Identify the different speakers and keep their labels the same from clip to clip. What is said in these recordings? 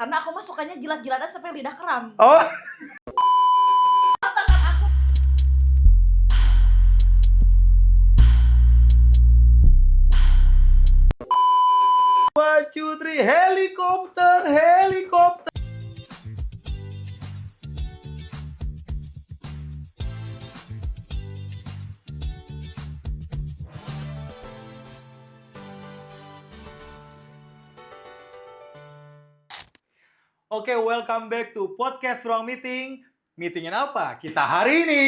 Speaker 1: Karena aku mah sukanya jilat-jilatan sampai lidah kram.
Speaker 2: Oh. One, two, three, helikopter. Oke, welcome back to Podcast Ruang Meeting. Meetingin apa? Kita hari ini.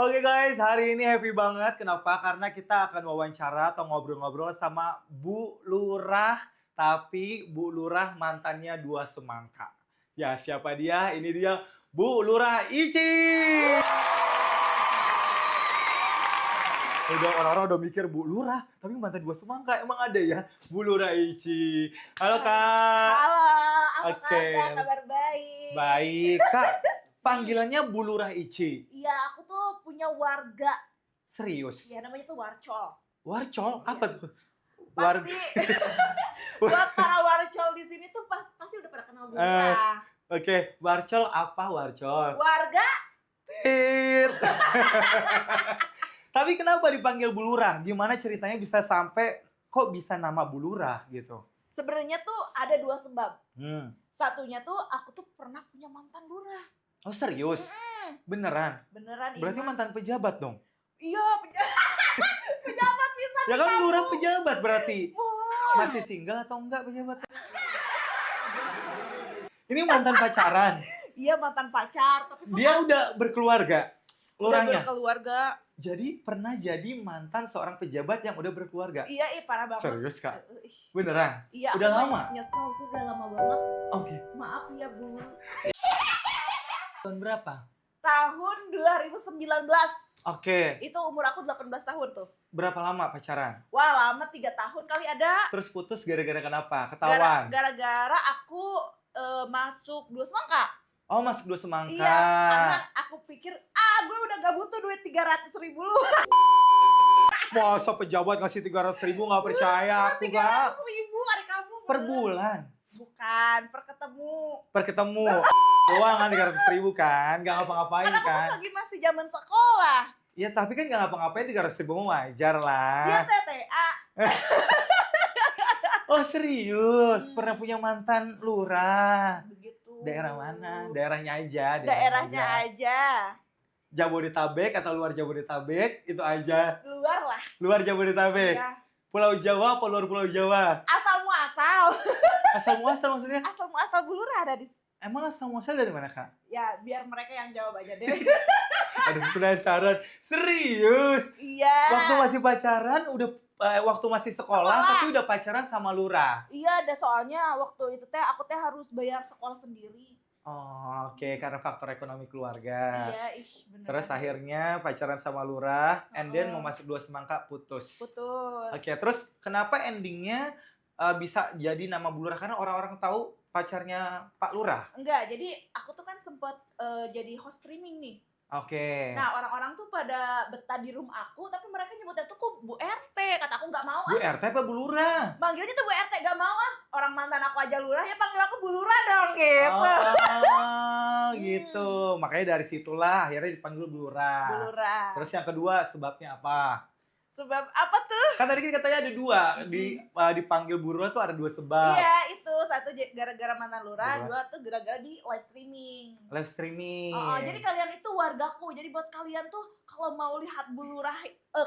Speaker 2: Oke guys, hari ini happy banget. Kenapa? Karena kita akan wawancara atau ngobrol-ngobrol sama Bu Lurah. Tapi Bu Lurah mantannya dua semangka. Ya, siapa dia? Ini dia Bu Lurah Ici. Udah orang-orang udah mikir Bu Lurah, tapi mantan dua semangka emang ada ya? Bu Lurah Ici. Halo Kak.
Speaker 1: Halo, apa
Speaker 2: Oke.
Speaker 1: kabar baik?
Speaker 2: Baik, Kak. Panggilannya Bu Lurah Ici.
Speaker 1: Iya, aku tuh punya warga.
Speaker 2: Serius?
Speaker 1: Ya namanya tuh warcol.
Speaker 2: Warcol?
Speaker 1: Iya.
Speaker 2: Apa tuh?
Speaker 1: Pasti. Buat para warcol di sini tuh pasti udah pada kenal Bu Lurah.
Speaker 2: Oke, warcol apa warcol?
Speaker 1: Warga?
Speaker 2: Tir. Tapi kenapa dipanggil Bu Lurah? Gimana ceritanya bisa sampai kok bisa nama Bu Lurah gitu?
Speaker 1: Sebenarnya tuh ada dua sebab. Satunya tuh aku tuh pernah punya mantan lurah.
Speaker 2: Oh serius? Beneran?
Speaker 1: Beneran
Speaker 2: Berarti
Speaker 1: Ima.
Speaker 2: mantan pejabat dong?
Speaker 1: Iya, pejabat bisa
Speaker 2: Ya kan lurah pejabat berarti.
Speaker 1: Wah.
Speaker 2: Masih single atau enggak pejabat? Ini mantan pacaran.
Speaker 1: Iya, mantan pacar, tapi
Speaker 2: Dia udah berkeluarga.
Speaker 1: udah
Speaker 2: Lurahnya.
Speaker 1: berkeluarga.
Speaker 2: Jadi pernah jadi mantan seorang pejabat yang udah berkeluarga.
Speaker 1: Iya, parah banget.
Speaker 2: Serius Kak?
Speaker 1: Ih,
Speaker 2: Beneran?
Speaker 1: Iya,
Speaker 2: Udah
Speaker 1: aku
Speaker 2: lama?
Speaker 1: Nyesel tuh udah lama banget.
Speaker 2: Oke.
Speaker 1: Maaf ya, Bu.
Speaker 2: Tahun berapa?
Speaker 1: Tahun 2019.
Speaker 2: Oke.
Speaker 1: Itu umur aku 18 tahun tuh.
Speaker 2: Berapa lama pacaran?
Speaker 1: Wah, lama 3 tahun kali ada.
Speaker 2: Terus putus gara-gara kenapa? Ketahuan?
Speaker 1: Gara-gara aku masuk dua semangka.
Speaker 2: Oh, masuk dua semangka.
Speaker 1: Iya, karena aku pikir, gue udah gak butuh duit 300.000 lu.
Speaker 2: Masa pejabat ngasih 300.000 nggak percaya aku, Kak.
Speaker 1: 300.000 hari kamu.
Speaker 2: Per bulan?
Speaker 1: Bukan, per ketemu.
Speaker 2: Per ketemu? Doang kan 300.000 kan? Nggak ngapa-ngapain
Speaker 1: Karena aku
Speaker 2: kan?
Speaker 1: lagi masih zaman sekolah.
Speaker 2: Ya tapi kan nggak ngapa-ngapain 300.000 mah wajar
Speaker 1: Dia
Speaker 2: lah.
Speaker 1: TTA.
Speaker 2: Oh serius? Pernah punya mantan lurah?
Speaker 1: Begitu.
Speaker 2: Daerah mana? Daerahnya aja.
Speaker 1: Daerahnya aja.
Speaker 2: Jabodetabek atau luar Jabodetabek itu aja.
Speaker 1: Luar lah.
Speaker 2: Luar Jabodetabek.
Speaker 1: Ya.
Speaker 2: Pulau Jawa apa luar Pulau Jawa?
Speaker 1: Asal muasal.
Speaker 2: Asal muasal maksudnya?
Speaker 1: Asal muasal Bu Lurah ada di.
Speaker 2: Emang asal muasal dari mana Kak?
Speaker 1: Ya, biar mereka yang jawab aja deh.
Speaker 2: Aduh penasaran. Serius?
Speaker 1: Iya.
Speaker 2: Waktu masih pacaran udah waktu masih sekolah tapi udah pacaran sama lurah.
Speaker 1: Iya, ada soalnya waktu itu aku harus bayar sekolah sendiri.
Speaker 2: Oh, oke karena faktor ekonomi keluarga.
Speaker 1: Iya, bener.
Speaker 2: Terus akhirnya pacaran sama lurah, and then mau masuk dua semangka putus.
Speaker 1: Putus.
Speaker 2: Oke, terus kenapa endingnya bisa jadi nama Bu Lurah? Karena orang-orang tahu pacarnya Pak Lurah.
Speaker 1: Enggak, jadi aku tuh kan sempat jadi host streaming nih.
Speaker 2: Oke.
Speaker 1: Nah, orang-orang tuh pada betah di room aku, tapi mereka nyebutnya tuh kok Bu RT. Kata aku nggak mau
Speaker 2: Bu RT apa Bu Lurah?
Speaker 1: manggilnya tuh Bu RT, gak mau orang mantan aku aja lurah, ya panggil aku Bu Lurah dong gitu.
Speaker 2: Oh, gitu. Makanya dari situlah akhirnya dipanggil Bu Lurah.
Speaker 1: Bu Lurah.
Speaker 2: Terus yang kedua sebabnya apa?
Speaker 1: Sebab apa tuh?
Speaker 2: Kan tadi katanya ada dua, dipanggil Bu Lurah tuh ada dua sebab.
Speaker 1: Iya, itu satu gara-gara mantan lurah,
Speaker 2: Lurah.
Speaker 1: dua tuh gara-gara di live streaming.
Speaker 2: Live streaming.
Speaker 1: Jadi kalian itu wargaku. Jadi buat kalian tuh kalau mau lihat Bu Lurah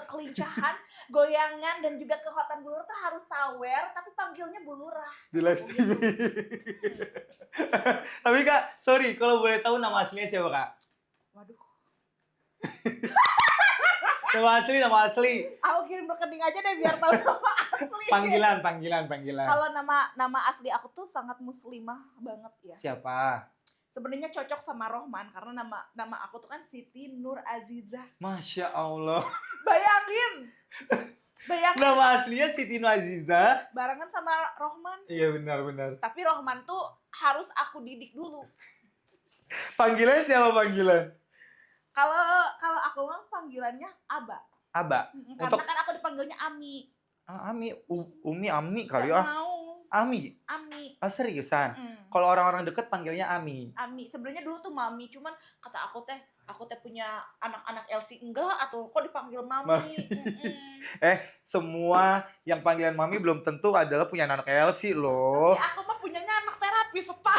Speaker 1: kelincahan, goyangan dan juga kekuatan Bu Lurah tuh harus sawer, tapi panggilnya Bu Lurah.
Speaker 2: Di live streaming. Tapi Kak, sorry kalau boleh tahu nama aslinya siapa Kak?
Speaker 1: Waduh.
Speaker 2: Nama asli.
Speaker 1: Aku kirim rekening aja deh biar tahu nama asli.
Speaker 2: Panggilan.
Speaker 1: Kalau nama asli aku tuh sangat muslimah banget ya.
Speaker 2: Siapa?
Speaker 1: Sebenarnya cocok sama Rohman karena nama aku tuh kan Siti Nur Azizah.
Speaker 2: Masya Allah.
Speaker 1: Bayangin.
Speaker 2: Nama aslinya Siti Nur Azizah.
Speaker 1: Barengan sama Rohman.
Speaker 2: Iya benar.
Speaker 1: Tapi Rohman tuh harus aku didik dulu.
Speaker 2: Panggilan siapa panggilan?
Speaker 1: Kalau aku mah panggilannya Aba.
Speaker 2: Aba.
Speaker 1: Karena kan aku dipanggilnya Ami.
Speaker 2: Ami, Umi Ami kali
Speaker 1: Gak
Speaker 2: ah.
Speaker 1: mau.
Speaker 2: Ami.
Speaker 1: Ami.
Speaker 2: Oh, seriusan?
Speaker 1: Mm.
Speaker 2: Kalau orang-orang deket panggilnya Ami.
Speaker 1: Ami. Sebenarnya dulu tuh Mami, cuman kata aku teh punya anak-anak Elsie enggak atau kok dipanggil Mami.
Speaker 2: Semua yang panggilan Mami belum tentu adalah punya anak Elsie loh.
Speaker 1: Tapi aku mah punyanya anak terapi sepa.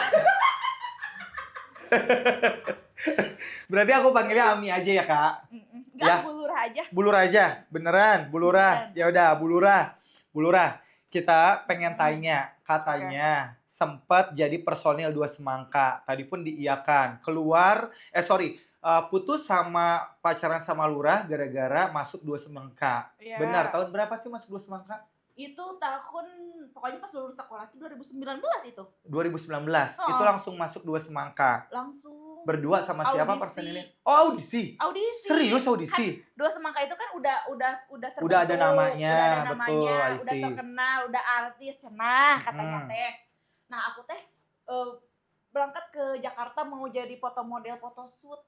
Speaker 2: Berarti aku panggilnya Ami aja ya, Kak?
Speaker 1: Enggak,
Speaker 2: Ya.
Speaker 1: Bulurah aja.
Speaker 2: Bulurah aja, beneran, Bulurah.
Speaker 1: Beneran.
Speaker 2: Ya udah, Bulurah. Kita pengen tanya, katanya sempat jadi personil Dua Semangka. Tadi pun diiyakan. Putus sama pacaran sama Lurah gara-gara masuk Dua Semangka.
Speaker 1: Ya.
Speaker 2: Benar, tahun berapa sih masuk Dua Semangka?
Speaker 1: Itu tahun pokoknya pas lulus sekolah itu 2019 itu.
Speaker 2: 2019.
Speaker 1: Oh.
Speaker 2: Itu langsung masuk Dua Semangka.
Speaker 1: Langsung.
Speaker 2: Berdua sama siapa
Speaker 1: Audisi.
Speaker 2: personilnya? Oh, audisi.
Speaker 1: Audisi.
Speaker 2: Serius audisi?
Speaker 1: Dua Semangka itu kan udah terbentuk,
Speaker 2: Udah ada namanya,
Speaker 1: udah ada
Speaker 2: betul,
Speaker 1: namanya,
Speaker 2: I
Speaker 1: udah
Speaker 2: see.
Speaker 1: terkenal, udah artis, nah katanya
Speaker 2: Hmm.
Speaker 1: teh. Nah aku teh berangkat ke Jakarta mau jadi foto model photoshoot,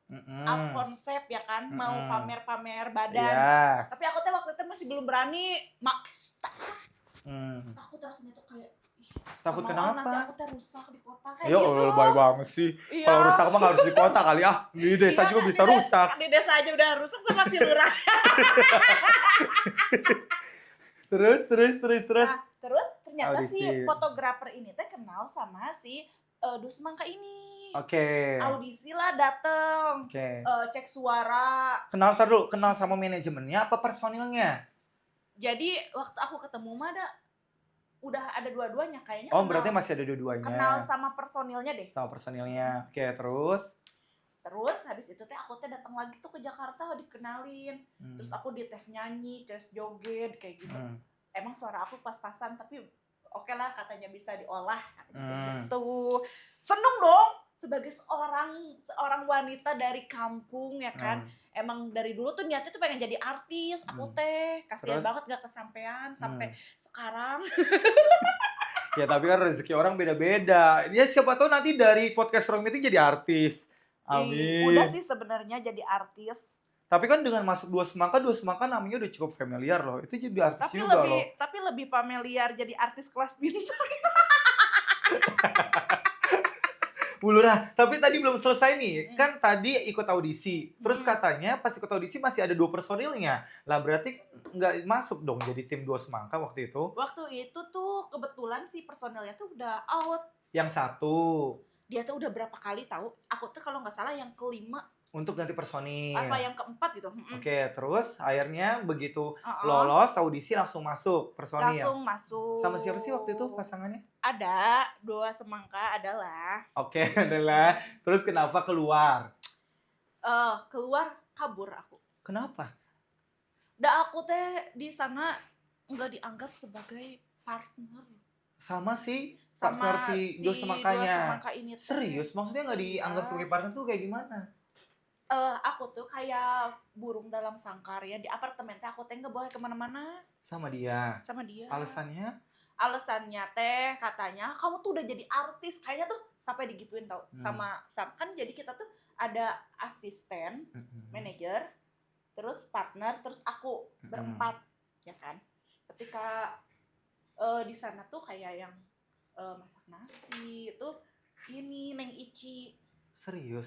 Speaker 1: up konsep ya kan, mau pamer-pamer badan.
Speaker 2: Iya.
Speaker 1: Tapi aku teh waktu itu masih belum berani,
Speaker 2: Hmm.
Speaker 1: takut rasanya tuh kayak ih,
Speaker 2: Takut
Speaker 1: nggak mau, nanti
Speaker 2: kenapa?
Speaker 1: aku teh rusak di kota kayak
Speaker 2: Ya
Speaker 1: gitu.
Speaker 2: Allah, baik banget sih.
Speaker 1: Iya.
Speaker 2: Kalau rusak mah nggak harus di kota kali ah. Di desa
Speaker 1: Iya,
Speaker 2: juga
Speaker 1: kan,
Speaker 2: bisa
Speaker 1: di desa-
Speaker 2: rusak.
Speaker 1: Di desa aja udah rusak sama si lurah.
Speaker 2: Terus.
Speaker 1: Nah, terus ternyata si
Speaker 2: Audisi.
Speaker 1: fotografer ini teh kenal sama si Dua Semangka ini.
Speaker 2: Oke.
Speaker 1: Audisi lah dateng,
Speaker 2: Oke.
Speaker 1: cek suara.
Speaker 2: Ntar dulu, kenal sama manajemennya apa personilnya?
Speaker 1: Jadi waktu aku ketemu mah udah ada dua-duanya kayaknya.
Speaker 2: Oh,
Speaker 1: kenal-
Speaker 2: berarti masih ada dua-duanya.
Speaker 1: kenal sama personilnya deh.
Speaker 2: Sama personilnya. Oke, terus.
Speaker 1: Terus habis itu teh aku teh datang lagi tuh ke Jakarta dikenalin. Terus aku dites nyanyi, tes joget kayak gitu. Emang suara aku pas-pasan tapi oke lah katanya bisa diolah katanya gitu. Seneng dong sebagai seorang wanita dari kampung ya kan. Emang dari dulu tuh niatnya tuh pengen jadi artis. Aku teh kasihan
Speaker 2: Terus?
Speaker 1: banget gak kesampean sampai sekarang.
Speaker 2: Ya tapi kan rezeki orang beda-beda. Ya siapa tahu nanti dari podcast Strong Meeting jadi artis. Amin.
Speaker 1: Udah sih sebenarnya jadi artis.
Speaker 2: Tapi kan dengan masuk Dua Semangka namanya udah cukup familiar loh. Itu jadi artis
Speaker 1: Tapi
Speaker 2: juga loh.
Speaker 1: lebih familiar jadi artis kelas bintang.
Speaker 2: Bu Lurah, tapi tadi belum selesai nih. Kan tadi ikut audisi. Terus katanya pas ikut audisi masih ada 2 personilnya. Lah berarti nggak masuk dong jadi tim Dua Semangka waktu itu.
Speaker 1: Waktu itu tuh kebetulan si personilnya tuh udah out.
Speaker 2: Yang satu
Speaker 1: Dia tuh udah berapa kali tahu? Aku tuh kalau nggak salah yang kelima
Speaker 2: untuk ganti personil.
Speaker 1: apa yang keempat gitu.
Speaker 2: Oke, terus akhirnya begitu
Speaker 1: Uh-uh.
Speaker 2: lolos audisi langsung masuk personil.
Speaker 1: Langsung masuk.
Speaker 2: Sama siapa sih waktu itu pasangannya?
Speaker 1: Ada Dua Semangka adalah
Speaker 2: Oke, adalah. Terus kenapa keluar?
Speaker 1: keluar kabur aku.
Speaker 2: Kenapa?
Speaker 1: Aku teh di sana nggak dianggap sebagai partner
Speaker 2: Sama si
Speaker 1: sama
Speaker 2: partner si Dua Semangkanya.
Speaker 1: Dua Semangka ini teh.
Speaker 2: Serius? Maksudnya nggak dianggap
Speaker 1: Iya.
Speaker 2: sebagai partner tuh kayak gimana?
Speaker 1: Aku tuh kayak burung dalam sangkar ya, di apartemen teh aku teh nggak boleh kemana-mana
Speaker 2: Sama dia.
Speaker 1: sama dia.
Speaker 2: Alasannya?
Speaker 1: Alasannya teh katanya kamu tuh udah jadi artis, kayaknya tuh sampai digituin tau sama kan jadi kita tuh ada asisten, manajer, terus partner, terus aku berempat ya kan. Ketika di sana tuh kayak yang masak nasi itu ini Neng Ici.
Speaker 2: Serius?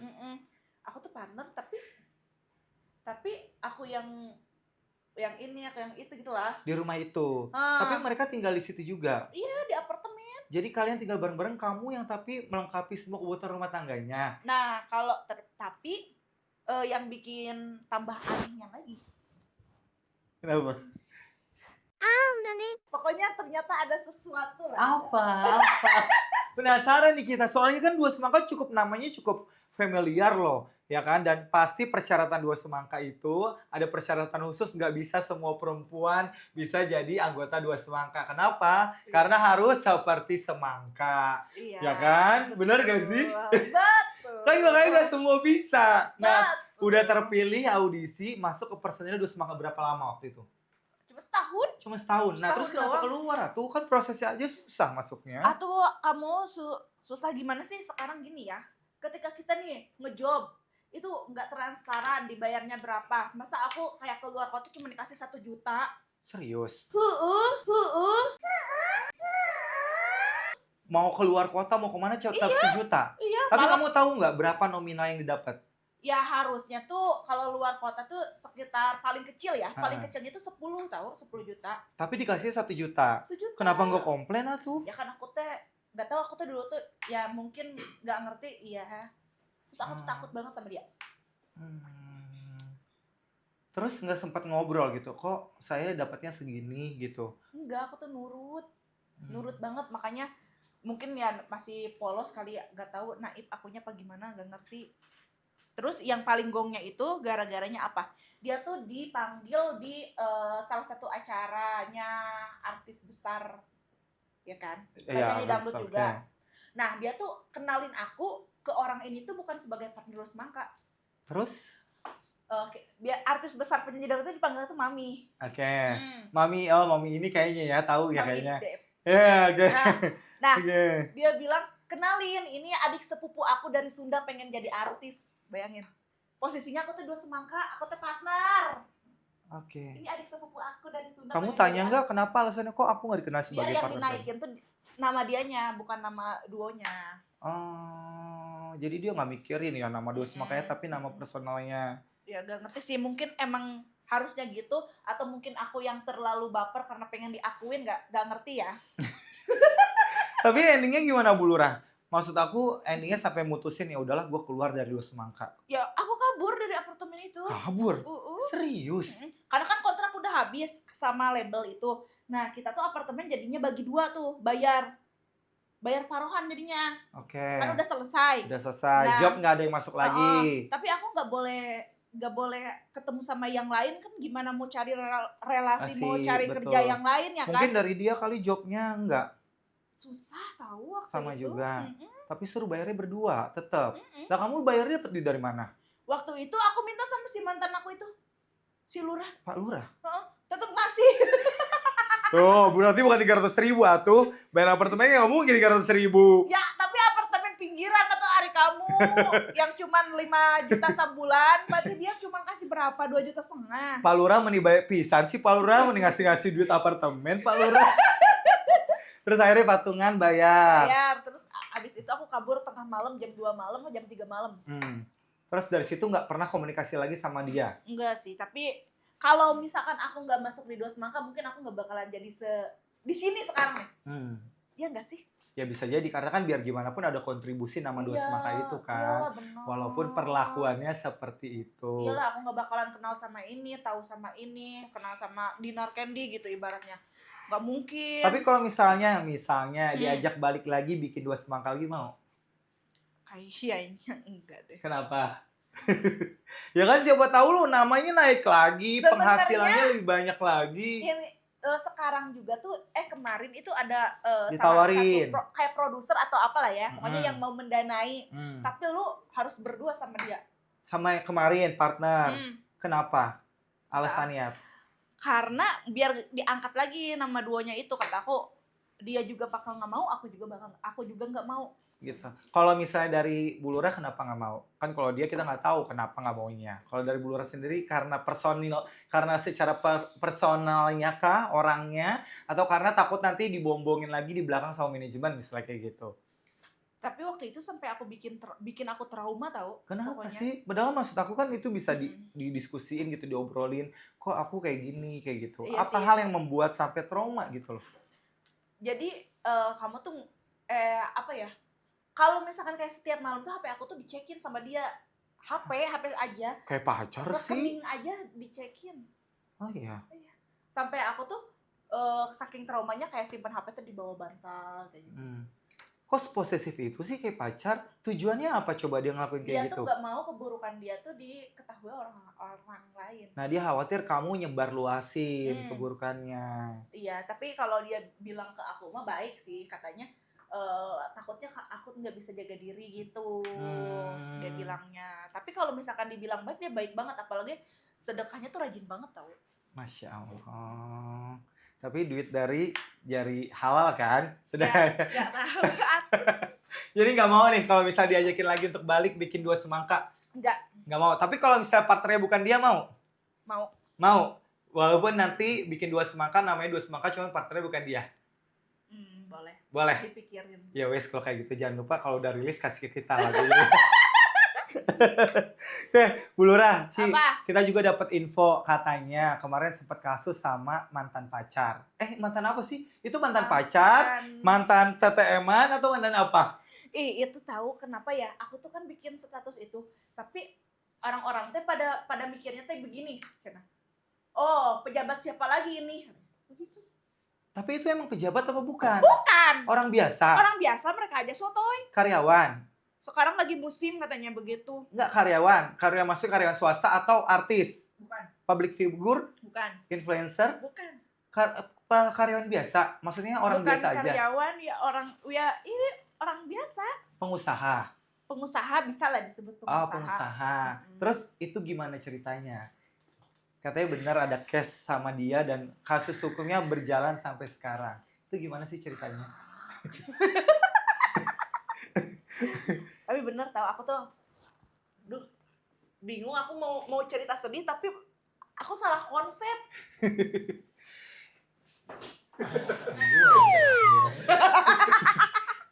Speaker 1: Aku tuh partner tapi aku yang ini aku yang itu gitulah.
Speaker 2: Di rumah itu. Tapi mereka tinggal di situ juga.
Speaker 1: Iya, di apartemen.
Speaker 2: Jadi kalian tinggal bareng-bareng, kamu yang tapi melengkapi semua kebutuhan rumah tangganya.
Speaker 1: Nah, kalau tapi yang bikin tambah anehnya lagi.
Speaker 2: Kenapa?
Speaker 1: Pokoknya ternyata ada sesuatu lah.
Speaker 2: Apa? Penasaran nih kita. Soalnya kan Dua Semangka namanya cukup familiar loh. Ya kan? Dan pasti persyaratan Dua Semangka itu ada persyaratan khusus, nggak bisa semua perempuan bisa jadi anggota Dua Semangka. Kenapa? Karena harus seperti semangka.
Speaker 1: Iya.
Speaker 2: Ya kan? Bener gak sih?
Speaker 1: Betul.
Speaker 2: Kan makanya nggak semua bisa. Nah,
Speaker 1: Betul.
Speaker 2: udah terpilih audisi masuk ke personilnya Dua Semangka berapa lama waktu itu?
Speaker 1: Cuma setahun.
Speaker 2: Cuma setahun. Nah, terus
Speaker 1: Setahun
Speaker 2: kenapa
Speaker 1: doang.
Speaker 2: keluar? Tuh kan prosesnya aja susah masuknya.
Speaker 1: Atau kamu susah gimana sih sekarang gini ya? Ketika kita nih ngejob itu nggak transparan dibayarnya berapa. Masa aku kayak keluar kota cuma dikasih 1 juta?
Speaker 2: Serius? mau keluar kota, mau kemana tetap sejuta.
Speaker 1: Iya,
Speaker 2: Tapi
Speaker 1: malah
Speaker 2: kamu tahu nggak berapa nominal yang didapat?
Speaker 1: ya harusnya tuh kalau luar kota tuh sekitar paling kecil ya, paling
Speaker 2: Ah.
Speaker 1: kecilnya tuh 10 tahu, 10 juta.
Speaker 2: Tapi dikasih 1 juta.
Speaker 1: 1 juta.
Speaker 2: Kenapa nggak komplain atuh?
Speaker 1: Ya kan aku teh nggak tahu, aku tuh dulu tuh ya mungkin nggak ngerti, iya. Terus aku tuh takut banget sama dia.
Speaker 2: Terus nggak sempat ngobrol gitu, kok saya dapatnya segini gitu?
Speaker 1: Enggak, aku tuh nurut banget, makanya mungkin ya masih polos kali ya, nggak tahu naib akunya apa gimana, nggak ngerti. Terus yang paling gongnya itu gara-garanya apa? Dia tuh dipanggil di salah satu acaranya artis besar, ya kan? Penyanyi dangdut juga. Nah, dia tuh kenalin aku ke orang ini tuh bukan sebagai partner semangka.
Speaker 2: Terus?
Speaker 1: Biar artis besar penyanyi dangdut itu dipanggil tuh Mami.
Speaker 2: Oke. Mami, oh Mami ini kayaknya ya, tahu ya
Speaker 1: Mami
Speaker 2: kayaknya.
Speaker 1: Dep.
Speaker 2: Ya, oke.
Speaker 1: Nah,
Speaker 2: Oke.
Speaker 1: dia bilang, kenalin, ini adik sepupu aku dari Sunda pengen jadi artis. Bayangin. Posisinya aku tuh dua semangka, aku tuh partner.
Speaker 2: Oke.
Speaker 1: Ini adik sepupu aku dari Sunda.
Speaker 2: Kamu tanya nggak kenapa alasannya kok aku nggak dikenal
Speaker 1: Dia
Speaker 2: sebagai
Speaker 1: yang
Speaker 2: partner?
Speaker 1: dinaikin tuh nama dianya, bukan nama duonya.
Speaker 2: Oh, jadi dia nggak mikirin ya nama dua semangkanya, tapi nama personalnya.
Speaker 1: Ya gak ngerti sih, mungkin emang harusnya gitu, atau mungkin aku yang terlalu baper karena pengen diakuin, gak ngerti ya.
Speaker 2: Tapi endingnya gimana Bu Lurah? Maksud aku endingnya sampai mutusin ya udahlah gue keluar dari dua semangka.
Speaker 1: Ya aku kabur dari apartemen itu.
Speaker 2: Kabur? Serius?
Speaker 1: Karena kan kontrak udah habis sama label itu. Nah kita tuh apartemen jadinya bagi dua tuh, bayar paruhan jadinya.
Speaker 2: Oke.
Speaker 1: Kan udah selesai.
Speaker 2: Udah selesai,
Speaker 1: Nah,
Speaker 2: job nggak ada yang masuk lagi.
Speaker 1: Tapi aku nggak boleh ketemu sama yang lain, kan gimana mau cari relasi, mau cari
Speaker 2: betul.
Speaker 1: kerja yang lain ya kan.
Speaker 2: Mungkin dari dia kali jobnya enggak.
Speaker 1: Susah tahu waktu
Speaker 2: sama
Speaker 1: itu.
Speaker 2: juga. Tapi suruh bayarnya berdua tetap. Lah kamu bayarnya dapat duit dari mana?
Speaker 1: Waktu itu aku minta sama si mantan aku itu, si Lurah.
Speaker 2: Pak Lurah?
Speaker 1: Tetap ngasih.
Speaker 2: Tuh, berarti bukan 300.000 atuh. Bayar apartemennya nggak mungkin 300.000.
Speaker 1: Ya, tapi apartemen pinggiran atau hari kamu yang cuman 5 juta sebulan, berarti dia cuma kasih berapa? 2,5 juta.
Speaker 2: Pak Lurah meni bayar pisan sih, Pak Lurah meni ngasih duit apartemen, Pak Lurah. Terus akhirnya patungan bayar.
Speaker 1: Terus abis itu aku kabur tengah malam, jam 2 malam atau jam 3 malam.
Speaker 2: Terus dari situ nggak pernah komunikasi lagi sama dia?
Speaker 1: Enggak sih, tapi kalau misalkan aku nggak masuk di Dua Semangka, mungkin aku nggak bakalan jadi di sini sekarang. Iya nggak sih?
Speaker 2: Ya bisa jadi, karena kan biar gimana pun ada kontribusi nama Dua Semangka itu kan.
Speaker 1: Bener.
Speaker 2: Walaupun perlakuannya seperti itu.
Speaker 1: Iyalah, aku nggak bakalan kenal sama ini, tahu sama ini, kenal sama Dinar Candy gitu ibaratnya. Nggak mungkin.
Speaker 2: Tapi kalau misalnya diajak balik lagi bikin Dua Semangka lagi mau?
Speaker 1: Kayaknya enggak deh.
Speaker 2: Kenapa? Ya kan siapa tahu lu namanya naik lagi,
Speaker 1: Sebenarnya,
Speaker 2: penghasilannya lebih banyak lagi.
Speaker 1: Ini sekarang juga tuh kemarin itu ada
Speaker 2: ditawarin
Speaker 1: salah satu kayak produser atau apalah ya, pokoknya yang mau mendanai. Tapi lu harus berdua sama dia.
Speaker 2: Sama yang kemarin partner. Kenapa? Alasannya?
Speaker 1: Karena biar diangkat lagi nama duonya itu, kata aku. Dia juga bakal nggak mau, aku juga nggak mau.
Speaker 2: Gitu. Kalau misalnya dari Bu Lurah kenapa nggak mau? Kan kalau dia kita nggak tahu kenapa nggak maunya. Kalau dari Bu Lurah sendiri karena secara personalnya kah orangnya, atau karena takut nanti dibombongin lagi di belakang sama manajemen misalnya kayak gitu?
Speaker 1: Tapi waktu itu sampai aku bikin aku trauma tahu.
Speaker 2: Kenapa
Speaker 1: pokoknya.
Speaker 2: sih? Padahal maksud aku kan itu bisa didiskusiin gitu, diobrolin. Kok aku kayak gini, kayak gitu.
Speaker 1: Iya
Speaker 2: apa
Speaker 1: sih.
Speaker 2: hal yang membuat sampai trauma gitu loh?
Speaker 1: Jadi kamu tuh apa ya? Kalau misalkan kayak setiap malam tuh HP aku tuh dicekin sama dia. HP aja.
Speaker 2: Kayak pacar sih.
Speaker 1: Rekening aja dicekin.
Speaker 2: Oh iya.
Speaker 1: Sampai aku tuh saking traumanya kayak simpan HP tuh di bawah bantal kayak gitu.
Speaker 2: Kok posesif itu sih kayak pacar? Tujuannya apa coba dia ngelakuin kayak gitu?
Speaker 1: Dia tuh gak mau keburukan dia tuh diketahui orang lain.
Speaker 2: Nah dia khawatir kamu nyebar luasin keburukannya.
Speaker 1: Iya, tapi kalau dia bilang ke aku mah baik sih, katanya takutnya aku nggak bisa jaga diri gitu. Dia bilangnya. Tapi kalau misalkan dibilang baik, dia baik banget, apalagi sedekahnya tuh rajin banget tau.
Speaker 2: Masya Allah. Tapi duit dari jari halal kan? Sudah.
Speaker 1: Gak tahu.
Speaker 2: Jadi nggak mau nih kalau misalnya diajakin lagi untuk balik bikin Dua Semangka?
Speaker 1: Nggak
Speaker 2: mau. Tapi kalau misalnya partnernya bukan dia mau?
Speaker 1: Mau.
Speaker 2: Walaupun nanti bikin Dua Semangka namanya Dua Semangka, cuma partnernya bukan dia.
Speaker 1: Boleh.
Speaker 2: Boleh.
Speaker 1: Dipikirin.
Speaker 2: Ya wes kalau kayak gitu jangan lupa kalau udah rilis kasih ke kita lagunya. Oke, Bu Lurah, Ci,
Speaker 1: Apa?
Speaker 2: kita juga dapat info katanya kemarin sempat kasus sama mantan pacar. Mantan apa sih? Itu mantan pacar, mantan TTM-an atau mantan apa?
Speaker 1: Itu tahu kenapa ya? Aku tuh kan bikin status itu, tapi orang-orang teh pada mikirnya teh begini, cina. Oh, pejabat siapa lagi ini? Begitu.
Speaker 2: Tapi itu emang pejabat apa bukan?
Speaker 1: Bukan.
Speaker 2: Orang biasa.
Speaker 1: Orang biasa mereka aja sotoy.
Speaker 2: Karyawan.
Speaker 1: Sekarang lagi musim katanya begitu.
Speaker 2: Enggak karyawan. Maksudnya karyawan swasta atau artis?
Speaker 1: Bukan.
Speaker 2: Public figure?
Speaker 1: Bukan.
Speaker 2: Influencer?
Speaker 1: Bukan.
Speaker 2: Karyawan biasa? Maksudnya orang
Speaker 1: Bukan
Speaker 2: biasa aja?
Speaker 1: Bukan karyawan, ya ini orang biasa.
Speaker 2: Pengusaha?
Speaker 1: Pengusaha bisa lah disebut pengusaha.
Speaker 2: Oh, pengusaha. Terus itu gimana ceritanya? Katanya benar ada case sama dia dan kasus hukumnya berjalan sampai sekarang. Itu gimana sih ceritanya?
Speaker 1: Tapi bener tau, aku tuh bingung, aku mau cerita sedih tapi aku salah konsep.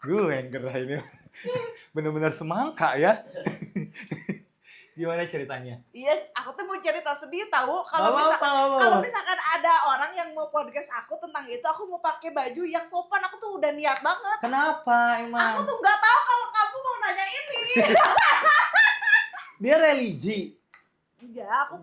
Speaker 2: Gue yang gerah ini. Bener-bener semangka ya. Gimana ceritanya?
Speaker 1: Iya, aku tuh mau cerita sedih tahu. Kalau misalkan ada orang yang mau podcast aku tentang itu, aku mau pakai baju yang sopan. Aku tuh udah niat banget.
Speaker 2: Kenapa emang?
Speaker 1: Aku tuh nggak tahu kalau kamu mau nanya ini.
Speaker 2: Dia religi?
Speaker 1: Enggak, aku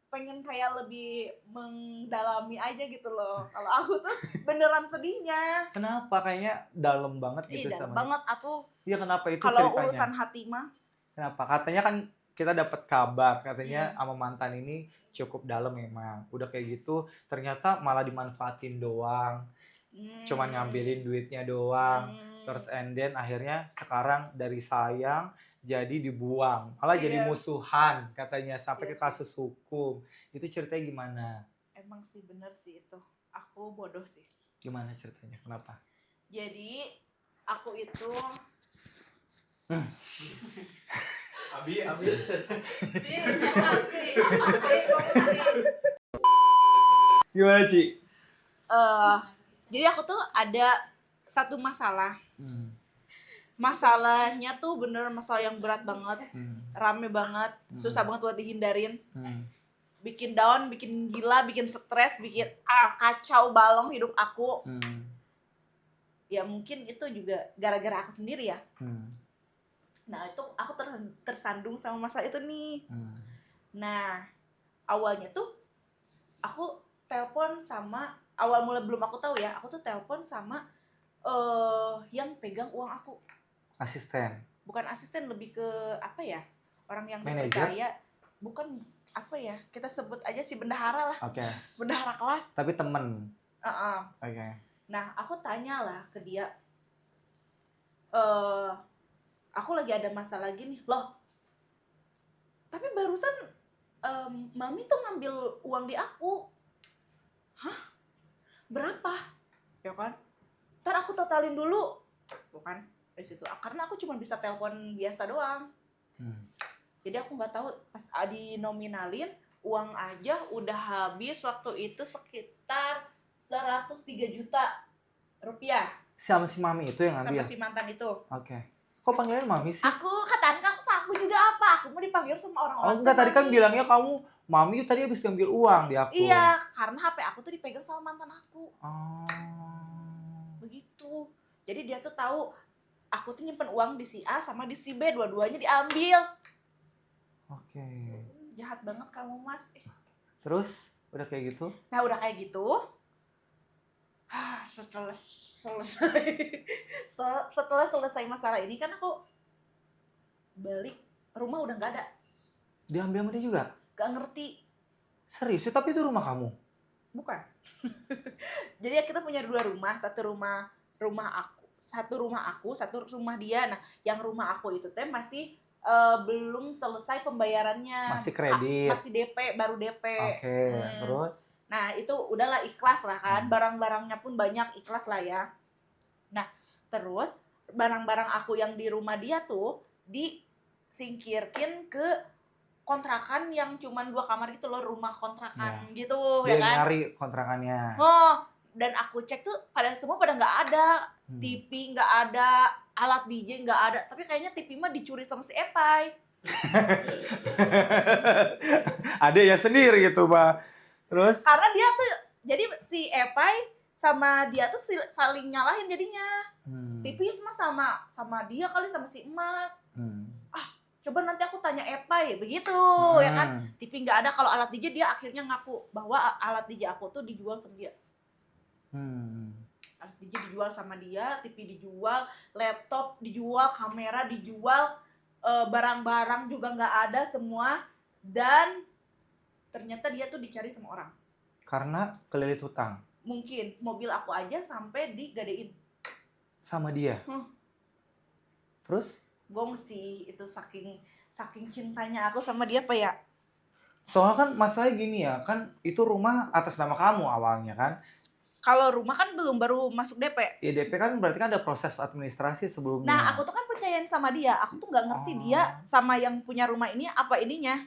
Speaker 1: pengen kayak lebih mendalami aja gitu loh. Kalau aku tuh beneran sedihnya.
Speaker 2: Kenapa? Kayaknya dalam banget gitu
Speaker 1: sama.
Speaker 2: Dalam
Speaker 1: banget aku.
Speaker 2: Iya, kenapa itu
Speaker 1: kalau
Speaker 2: ceritanya?
Speaker 1: Kalau urusan hati mah.
Speaker 2: Kenapa? Katanya kan kita dapat kabar katanya sama mantan ini cukup dalam memang. Udah kayak gitu ternyata malah dimanfaatin doang. Cuman ngambilin duitnya doang. Terus and then akhirnya sekarang dari sayang jadi dibuang. Malah jadi musuhan katanya sampai ke kasus hukum. Itu ceritanya gimana? Emang
Speaker 1: sih bener sih itu. Aku bodoh sih.
Speaker 2: Gimana ceritanya? Kenapa?
Speaker 1: Jadi aku itu
Speaker 2: Abi. Gimana, Ci?
Speaker 1: Jadi aku tuh ada satu masalah. Masalahnya tuh bener masalah yang berat banget. Rame banget, susah banget buat dihindarin. Bikin down, bikin gila, bikin stres, bikin kacau balong hidup aku. Ya mungkin itu juga gara-gara aku sendiri ya. Nah itu aku tersandung sama masalah itu nih. Nah awalnya tuh aku telepon sama, awal mula belum aku tahu ya, aku tuh telepon sama yang pegang uang aku.
Speaker 2: Asisten? Bukan
Speaker 1: asisten, lebih ke apa ya, orang yang
Speaker 2: manager?
Speaker 1: dipercaya. Bukan apa ya, kita sebut aja si bendahara lah.
Speaker 2: Oke.
Speaker 1: Bendahara kelas.
Speaker 2: Tapi temen?
Speaker 1: Oke. Nah aku tanyalah ke dia, aku lagi ada masalah gini loh, tapi barusan mami tuh ngambil uang di aku. Hah? Berapa? Ya kan? Ntar aku totalin dulu. Bukan dari situ, karena aku cuma bisa telepon biasa doang. Jadi aku nggak tahu, pas dinominalin uang aja udah habis waktu itu sekitar 103 juta rupiah.
Speaker 2: Sama si mami itu yang ngambil?
Speaker 1: Sama si mantan itu.
Speaker 2: Oke. Kok panggilnya mami sih?
Speaker 1: Aku kataan aku juga apa? Aku mau dipanggil sama orang-orang.
Speaker 2: Oh enggak, tadi kan bilangnya kamu mami tadi habis ngambil uang di aku.
Speaker 1: Iya, karena HP aku tuh dipegang sama mantan aku. Begitu. Jadi dia tuh tahu aku tuh nyimpen uang di si A sama di si B, dua-duanya diambil. Oke. Jahat banget kamu, Mas.
Speaker 2: Terus udah kayak gitu?
Speaker 1: Nah, udah kayak gitu. Setelah selesai masalah ini kan aku balik, rumah udah nggak ada.
Speaker 2: Diambil sama dia juga?
Speaker 1: Gak ngerti.
Speaker 2: Serius? Tapi itu rumah kamu?
Speaker 1: Bukan. Jadi kita punya 2 rumah, satu rumah aku, satu rumah dia. Nah, yang rumah aku itu teh masih belum selesai pembayarannya.
Speaker 2: Masih kredit.
Speaker 1: Masih DP, baru DP.
Speaker 2: Oke, terus?
Speaker 1: Nah, itu udahlah ikhlas lah kan. Barang-barangnya pun banyak, ikhlas lah ya. Nah, terus barang-barang aku yang di rumah dia tuh disingkirkin ke kontrakan yang cuman 2 kamar gitu loh, rumah kontrakan gitu.
Speaker 2: Dia
Speaker 1: ya kan.
Speaker 2: nyari kontrakannya.
Speaker 1: Oh, dan aku cek tuh semua pada nggak ada. TV nggak ada, alat DJ nggak ada, tapi kayaknya TV mah dicuri sama si Epai.
Speaker 2: Ada ya sendiri gitu, Mbak. Terus?
Speaker 1: Karena dia tuh, jadi si Epai sama dia tuh saling nyalahin jadinya. TV mah sama dia kali, sama si Emas. Coba nanti aku tanya Epai, begitu ya kan. TV nggak ada, kalau alat DJ dia akhirnya ngaku bahwa alat DJ aku tuh dijual sama dia. Alat DJ dijual sama dia, TV dijual, laptop dijual, kamera dijual, barang-barang juga nggak ada semua, dan ternyata dia tuh dicari sama orang.
Speaker 2: Karena kelilit hutang.
Speaker 1: Mungkin mobil aku aja sampai digadein
Speaker 2: sama dia. Terus?
Speaker 1: Gong sih itu, saking cintanya aku sama dia apa ya.
Speaker 2: Soalnya kan masalahnya gini ya, kan itu rumah atas nama kamu awalnya kan.
Speaker 1: Kalau rumah kan baru masuk DP.
Speaker 2: Ya DP kan berarti kan ada proses administrasi sebelumnya.
Speaker 1: Nah aku tuh kan percayain sama dia, aku tuh nggak ngerti dia sama yang punya rumah ini apa ininya,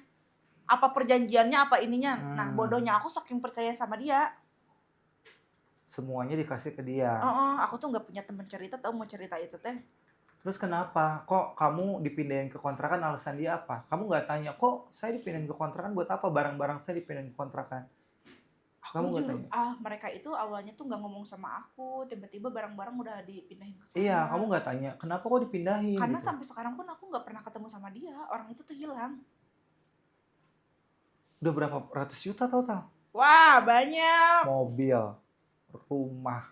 Speaker 1: apa perjanjiannya, apa ininya. Nah bodohnya aku saking percaya sama dia,
Speaker 2: semuanya dikasih ke dia.
Speaker 1: Aku tuh nggak punya teman cerita, tau mau cerita itu teh.
Speaker 2: Terus kenapa? Kok kamu dipindahin ke kontrakan, alasan dia apa? Kamu nggak tanya, kok saya dipindahin ke kontrakan buat apa? Barang-barang saya dipindahin ke kontrakan. Kamu nggak tanya?
Speaker 1: Mereka itu awalnya tuh nggak ngomong sama aku, tiba-tiba barang-barang udah dipindahin ke sana.
Speaker 2: Iya, kamu nggak tanya, kenapa kok dipindahin?
Speaker 1: Karena
Speaker 2: gitu.
Speaker 1: sampai sekarang pun aku nggak pernah ketemu sama dia, orang itu tuh hilang.
Speaker 2: Udah berapa ratus juta total?
Speaker 1: Wah, banyak.
Speaker 2: Mobil, rumah,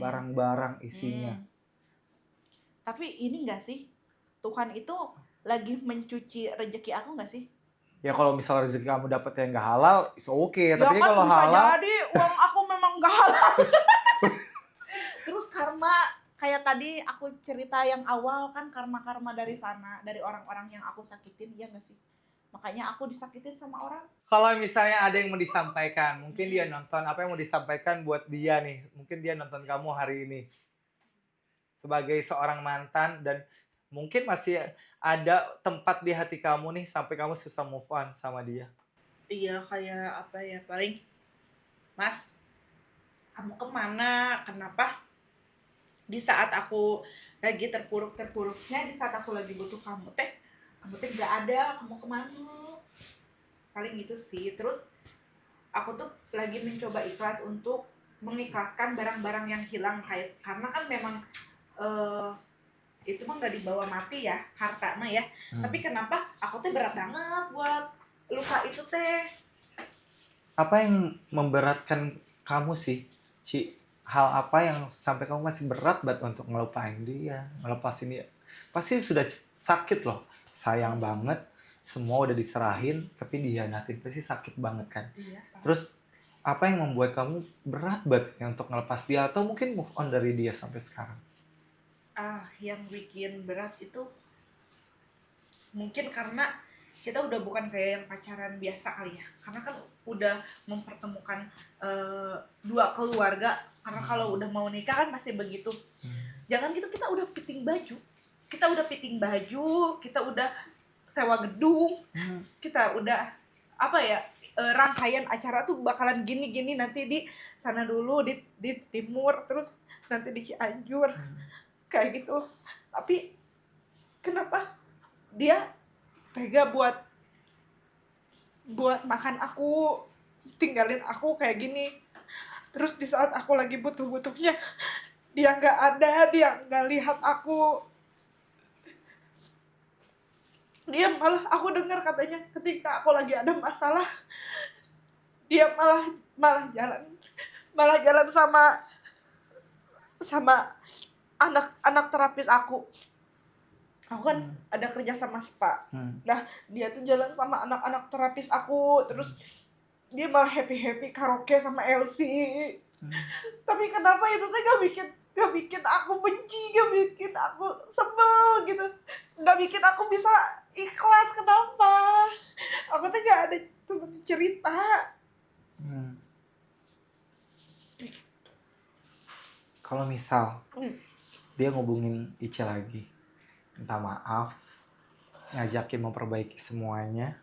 Speaker 2: barang-barang isinya.
Speaker 1: Tapi ini enggak sih, Tuhan itu lagi mencuci rezeki aku enggak sih?
Speaker 2: Ya kalau misalnya rezeki kamu dapet yang nggak halal, it's okay.
Speaker 1: Ya
Speaker 2: tapi
Speaker 1: kan
Speaker 2: kalau
Speaker 1: bisa
Speaker 2: halal,
Speaker 1: jadi uang aku memang nggak halal. Terus karma, kayak tadi aku cerita yang awal kan, karma dari sana, dari orang-orang yang aku sakitin, ya nggak sih? Makanya aku disakitin sama orang.
Speaker 2: Kalau misalnya ada yang mau disampaikan, mungkin dia nonton, apa yang mau disampaikan buat dia nih? Mungkin dia nonton kamu hari ini sebagai seorang mantan, dan mungkin masih ada tempat di hati kamu nih sampai kamu susah move on sama dia.
Speaker 1: Iya, kayak apa ya, paling, Mas, kamu kemana? Kenapa? Di saat aku lagi terpuruk-terpuruknya, di saat aku lagi butuh kamu teh nggak ada, kamu kemana? Paling gitu sih. Terus aku tuh lagi mencoba ikhlas untuk mengikhlaskan barang-barang yang hilang, karena kan memang itu mah nggak dibawa mati ya, harta mah ya. Tapi kenapa aku teh berat banget buat luka itu teh.
Speaker 2: Apa yang memberatkan kamu sih, Ci? Hal apa yang sampai kamu masih berat banget untuk ngelupain dia, ngelepasin dia? Pasti sudah sakit loh, sayang banget, semua udah diserahin, tapi dihianatin, pasti sakit banget kan?
Speaker 1: Iya.
Speaker 2: Terus apa yang membuat kamu berat banget untuk ngelepas dia, atau mungkin move on dari dia sampai sekarang?
Speaker 1: Yang bikin berat itu mungkin karena kita udah bukan kayak yang pacaran biasa kali ya. Karena kan udah mempertemukan dua keluarga. Karena kalau udah mau nikah kan pasti begitu. Jangan gitu, kita udah fitting baju. Kita udah sewa gedung. Kita udah rangkaian acara tuh bakalan gini-gini, nanti di sana dulu, di timur, terus nanti di Cianjur. Kayak gitu. Tapi kenapa dia tega buat makan aku, tinggalin aku kayak gini. Terus di saat aku lagi butuh-butuhnya, dia nggak ada, dia nggak lihat aku. Dia malah, aku dengar katanya ketika aku lagi ada masalah, dia malah jalan sama anak terapis aku. Aku kan ada kerja sama spa. Nah, dia tuh jalan sama anak-anak terapis aku, terus dia malah happy karaoke sama Elsie. Tapi kenapa itu tuh gak bikin aku benci, gak bikin aku sebel gitu, gak bikin aku bisa ikhlas. Kenapa? Aku tuh gak ada temen cerita.
Speaker 2: Kalau misal dia ngubungin Ica lagi, minta maaf, ngajakin memperbaiki semuanya,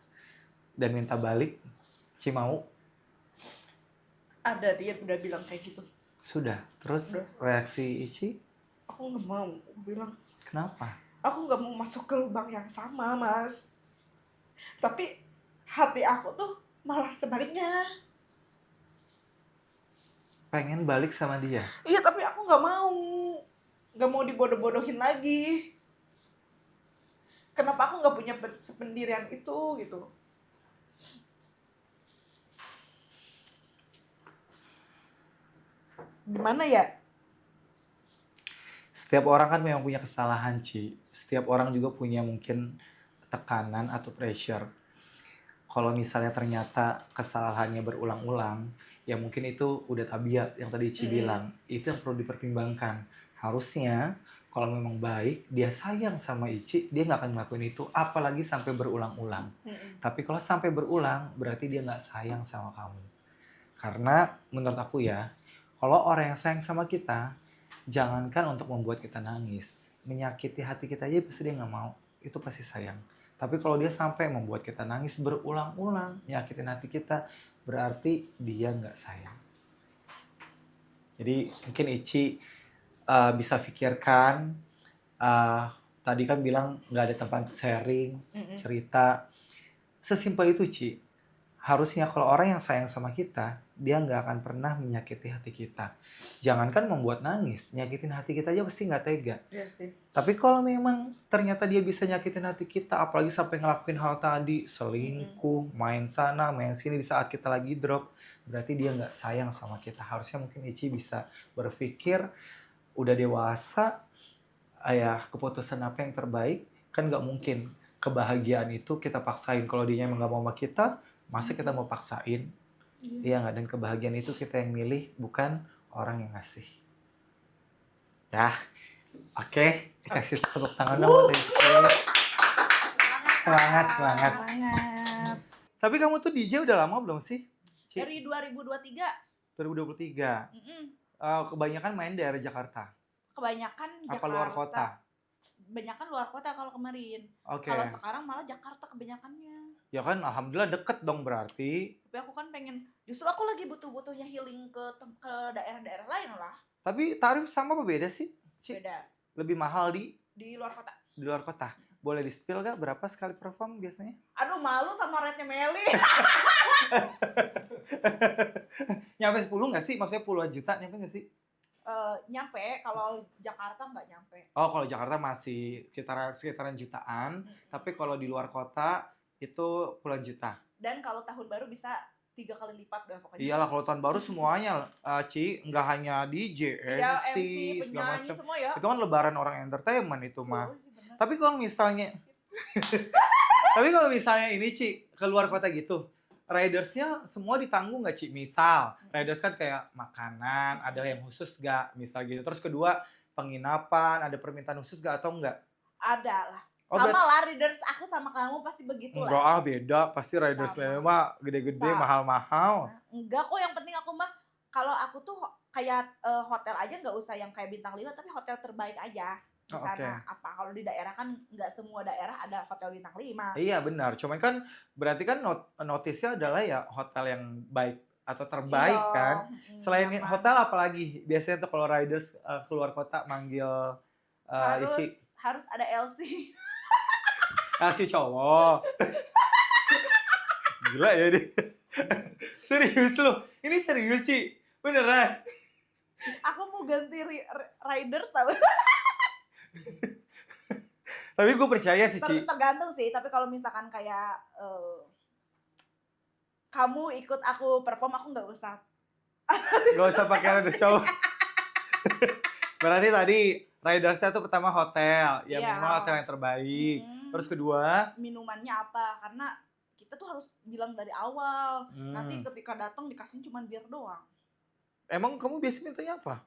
Speaker 2: dan minta balik, Ci mau?
Speaker 1: Ada, dia udah bilang kayak gitu.
Speaker 2: Sudah. Terus
Speaker 1: Udah.
Speaker 2: reaksi Ici?
Speaker 1: Aku nggak mau. Aku bilang,
Speaker 2: Kenapa?
Speaker 1: aku nggak mau masuk ke lubang yang sama, Mas. Tapi hati aku tuh malah sebaliknya.
Speaker 2: Pengen balik sama dia?
Speaker 1: Iya, tapi aku nggak mau. Nggak mau dibodoh-bodohin lagi. Kenapa aku nggak punya sependirian itu gitu? Gimana ya?
Speaker 2: Setiap orang kan memang punya kesalahan, Ci. Setiap orang juga punya mungkin tekanan atau pressure. Kalau misalnya ternyata kesalahannya berulang-ulang, ya mungkin itu udah tabiat yang tadi Ci bilang. Itu yang perlu dipertimbangkan. Harusnya kalau memang baik, dia sayang sama Ici, dia nggak akan ngelakuin itu, apalagi sampai berulang-ulang. Tapi kalau sampai berulang, berarti dia nggak sayang sama kamu. Karena menurut aku ya, kalau orang yang sayang sama kita, jangankan untuk membuat kita nangis, menyakiti hati kita aja pasti dia nggak mau. Itu pasti sayang. Tapi kalau dia sampai membuat kita nangis berulang-ulang, nyakitin hati kita, berarti dia nggak sayang. Jadi mungkin Ici bisa pikirkan, tadi kan bilang nggak ada tempat sharing, cerita. Sesimpel itu, Ci. Harusnya kalau orang yang sayang sama kita, dia nggak akan pernah menyakiti hati kita. Jangankan membuat nangis, nyakitin hati kita aja pasti nggak tega.
Speaker 1: Iya sih.
Speaker 2: Tapi kalau memang ternyata dia bisa nyakitin hati kita, apalagi sampai ngelakuin hal tadi, selingkuh, main sana, main sini di saat kita lagi drop, berarti dia nggak sayang sama kita. Harusnya mungkin Ici bisa berpikir, udah dewasa, keputusan apa yang terbaik, kan nggak mungkin kebahagiaan itu kita paksain. Kalau dia emang nggak mau sama kita, masa kita mau paksain? Iya nggak? Dan kebahagiaan itu kita yang milih, bukan orang yang ngasih. Ya, oke. Dikasih tepuk tangan dong buat Ici. Semangat.
Speaker 1: Semangat.
Speaker 2: Tapi kamu tuh DJ udah lama belum sih? Ci?
Speaker 1: Dari 2023.
Speaker 2: 2023. Kebanyakan main daerah Jakarta.
Speaker 1: Kebanyakan
Speaker 2: Apa
Speaker 1: Jakarta.
Speaker 2: luar kota?
Speaker 1: Kebanyakan luar kota kalau kemarin.
Speaker 2: Oke.
Speaker 1: Kalau sekarang malah Jakarta kebanyakannya.
Speaker 2: Ya kan, alhamdulillah deket dong berarti.
Speaker 1: Tapi aku kan pengen, justru aku lagi butuh-butuhnya healing ke daerah-daerah lain lah.
Speaker 2: Tapi tarif sama apa beda sih? Ci?
Speaker 1: Beda.
Speaker 2: Lebih mahal
Speaker 1: Di luar kota.
Speaker 2: di luar kota. Boleh di-spill gak berapa sekali perform biasanya?
Speaker 1: Aduh, malu sama rate-nya Meli.
Speaker 2: Nyampe 10 nggak sih? Maksudnya puluhan juta nyampe nggak sih?
Speaker 1: Nyampe, kalau Jakarta nggak nyampe.
Speaker 2: Oh, kalau Jakarta masih sekitaran jutaan. Tapi kalau di luar kota itu puluhan juta.
Speaker 1: Dan kalau tahun baru bisa 3 kali lipat dah pokoknya.
Speaker 2: Iyalah, kalau tahun baru semuanya, Ci, nggak hanya DJ,
Speaker 1: Iya,
Speaker 2: MC,
Speaker 1: MC,
Speaker 2: segala
Speaker 1: penyanyi
Speaker 2: macam.
Speaker 1: semua ya.
Speaker 2: Itu kan lebaran orang entertainment itu mah.
Speaker 1: Oh, sih bener.
Speaker 2: Tapi kalau misalnya ini, Ci, keluar kota gitu, ridersnya semua ditanggung nggak, Ci? Misal, riders kan kayak makanan, ada yang khusus nggak? Misal gitu. Terus kedua, penginapan, ada permintaan khusus nggak atau enggak?
Speaker 1: Ada lah.
Speaker 2: Oh,
Speaker 1: Sama lah, readers aku sama kamu pasti begitu
Speaker 2: Enggak
Speaker 1: lah.
Speaker 2: beda. Pasti riders
Speaker 1: Sama.
Speaker 2: lainnya mah gede-gede,
Speaker 1: Sama.
Speaker 2: mahal-mahal.
Speaker 1: Enggak kok, yang penting aku mah, kalau aku tuh kayak hotel aja nggak usah yang kayak bintang 5, tapi hotel terbaik aja. Di
Speaker 2: Oh,
Speaker 1: sana.
Speaker 2: oke.
Speaker 1: Apa, kalau di daerah kan nggak semua daerah ada hotel bintang 5.
Speaker 2: Iya benar, cuman kan berarti kan notisnya adalah ya hotel yang baik atau terbaik
Speaker 1: Iya,
Speaker 2: kan. Selain
Speaker 1: nyaman.
Speaker 2: hotel apalagi biasanya tuh kalau riders keluar kota manggil isi
Speaker 1: harus ada LC.
Speaker 2: kasih cowok. Gila ya dia. Serius loh, ini serius sih, beneran.
Speaker 1: Aku mau ganti riders tau.
Speaker 2: Tapi gue percaya sih, Ci.
Speaker 1: Tergantung sih, tapi kalau misalkan kayak kamu ikut aku perform, aku nggak usah.
Speaker 2: Gak usah pakai rider cowok. Berarti tadi ridersnya tuh pertama hotel, ya
Speaker 1: Iya.
Speaker 2: minimal hotel yang terbaik. Terus kedua,
Speaker 1: Minumannya apa? Karena kita tuh harus bilang dari awal. Nanti ketika datang dikasih cuma bir doang.
Speaker 2: emang kamu biasanya mintanya apa?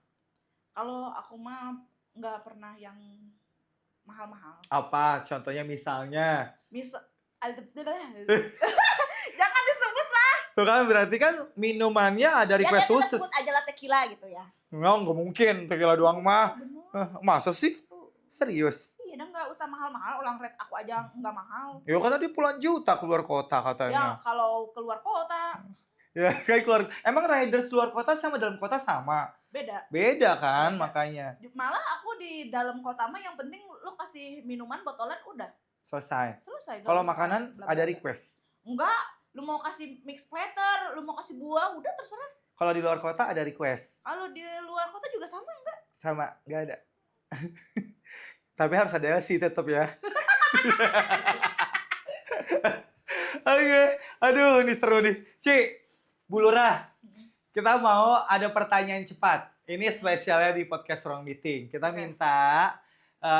Speaker 1: Kalau aku mah nggak pernah yang mahal-mahal.
Speaker 2: Apa? Contohnya misalnya.
Speaker 1: Jangan disebut lah.
Speaker 2: Tuh kan berarti kan minumannya ada request
Speaker 1: Ya, kita
Speaker 2: khusus.
Speaker 1: sebut aja lah tequila gitu ya.
Speaker 2: Nggak mungkin. Tequila doang mah.
Speaker 1: Bener.
Speaker 2: Masa sih? Serius?
Speaker 1: Iya, dan nggak usah mahal-mahal. Ulang rate aku aja nggak mahal.
Speaker 2: Ya kan tadi puluhan juta keluar kota
Speaker 1: Ya
Speaker 2: katanya.
Speaker 1: kalau keluar kota.
Speaker 2: Ya, kayak keluar. Emang riders luar kota sama dalam kota sama?
Speaker 1: Beda.
Speaker 2: Beda kan,
Speaker 1: Beda.
Speaker 2: makanya.
Speaker 1: Malah aku di dalam kota mah yang penting lu kasih minuman botolan udah.
Speaker 2: Selesai.
Speaker 1: Selesai.
Speaker 2: Kalau makanan ada request?
Speaker 1: Enggak, lu mau kasih mix platter, lu mau kasih buah, udah terserah.
Speaker 2: Kalau di luar kota ada request?
Speaker 1: Kalau di luar kota juga sama enggak?
Speaker 2: Sama, nggak ada. Tapi harus ada sih tetap ya. Oke, aduh ini seru nih. Ci, Bu Lurah, kita mau ada pertanyaan cepat. Ini spesialnya di podcast Ruang Meeting. Kita minta